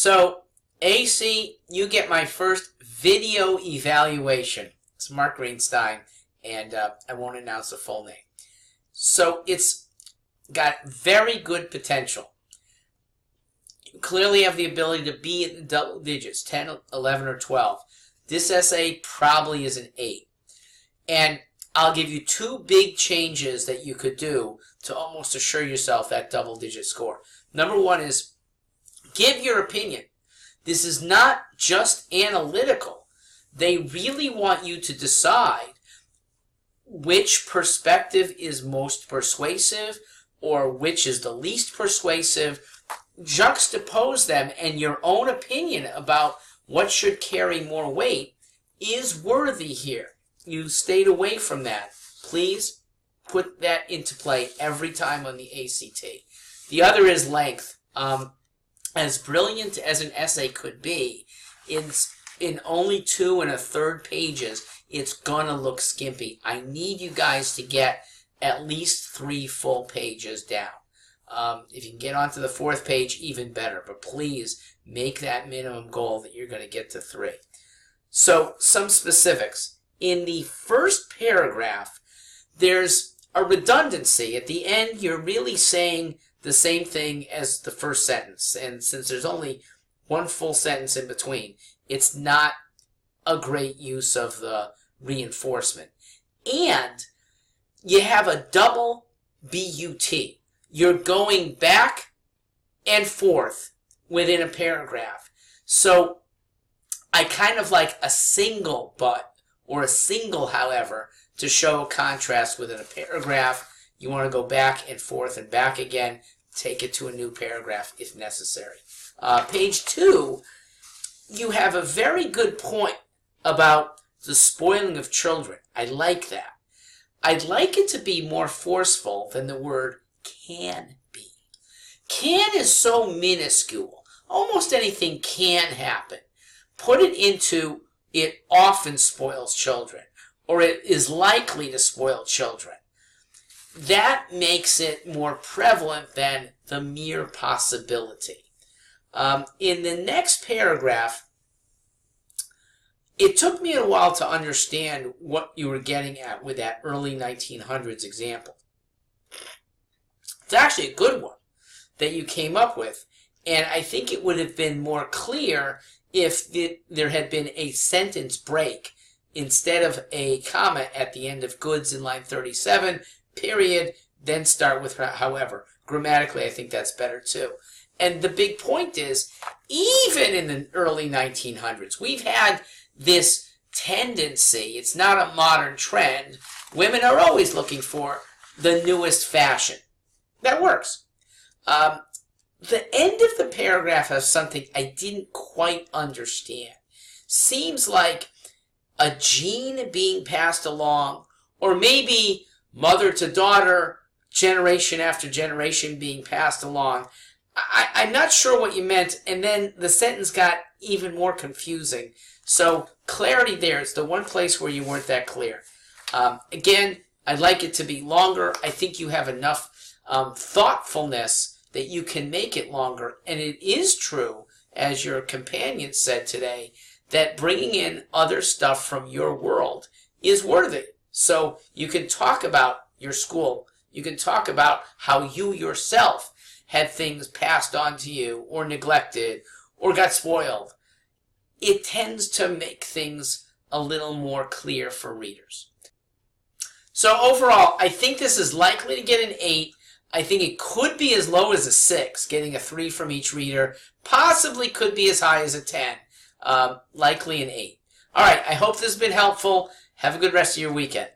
So, AC, you get my first video evaluation. It's Mark Greenstein, and I won't announce the full name. So, it's got very good potential. You clearly have the ability to be in the double digits, 10, 11, or 12. This essay probably is an 8. And I'll give you 2 big changes that you could do to almost assure yourself that double-digit score. Number 1 is give your opinion. This is not just analytical. They really want you to decide which perspective is most persuasive or which is the least persuasive. Juxtapose them, and your own opinion about what should carry more weight is worthy here. You stayed away from that. Please put that into play every time on the ACT. The other is length. As brilliant as an essay could be, in only 2 1/3 pages, it's gonna look skimpy. I need you guys to get at least 3 full pages down. If you can get onto the 4th page, even better. But please make that minimum goal that you're going to get to 3. So, some specifics. In the first paragraph, there's a redundancy. At the end, you're really saying the same thing as the first sentence. And since there's only 1 full sentence in between, it's not a great use of the reinforcement. And you have a double BUT. You're going back and forth within a paragraph. So I kind of like a single but or a single however to show a contrast within a paragraph. You want to go back and forth and back again, take it to a new paragraph if necessary. Page 2, you have a very good point about the spoiling of children. I like that. I'd like it to be more forceful than the word can be. Can is so minuscule. Almost anything can happen. Put it into it often spoils children, or it is likely to spoil children. That makes it more prevalent than the mere possibility. In the next paragraph, it took me a while to understand what you were getting at with that early 1900s example. It's actually a good one that you came up with, and I think it would have been more clear if there had been a sentence break instead of a comma at the end of goods in line 37, period, then start with however. Grammatically, I think that's better too. And the big point is, even in the early 1900s, we've had this tendency, it's not a modern trend, women are always looking for the newest fashion. That works. The end of the paragraph has something I didn't quite understand. Seems like a gene being passed along, or maybe mother to daughter, generation after generation being passed along. I'm not sure what you meant, and then the sentence got even more confusing. So clarity there is the one place where you weren't that clear. Again, I'd like it to be longer. I think you have enough thoughtfulness that you can make it longer. And it is true, as your companion said today, that bringing in other stuff from your world is worthy. So you can talk about your school. You can talk about how you yourself had things passed on to you or neglected or got spoiled. It tends to make things a little more clear for readers. So overall, I think this is likely to get an 8. I think it could be as low as a 6, getting a 3 from each reader. Possibly could be as high as a 10. Likely an 8. All right, I hope this has been helpful. Have a good rest of your weekend.